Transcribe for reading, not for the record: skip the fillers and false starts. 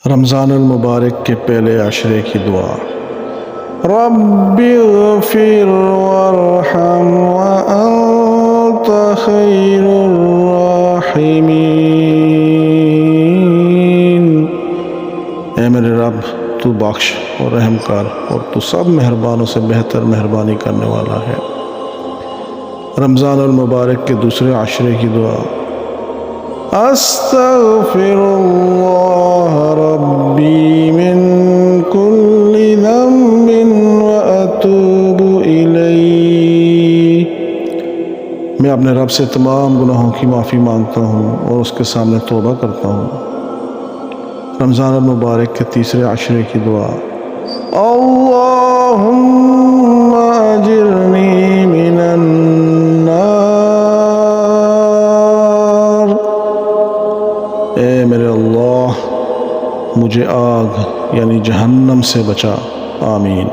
رمضان المبارک کے پہلے عشرے کی دعا۔ رب اغفر وارحم وانت خیر الراحمین۔ اے میرے رب، تو بخش اور رحم کر، اور تو سب مہربانوں سے بہتر مہربانی کرنے والا ہے۔ رمضان المبارک کے دوسرے عشرے کی دعا۔ استغفر اللہ ربی من کل ذنب واتوب الیہ۔ میں اپنے رب سے تمام گناہوں کی معافی مانگتا ہوں اور اس کے سامنے توبہ کرتا ہوں۔ رمضان المبارک کے تیسرے عشرے کی دعا۔ اللہم اجرنی من النار۔ اے میرے اللہ، مجھے آگ یعنی جہنم سے بچا۔ آمین۔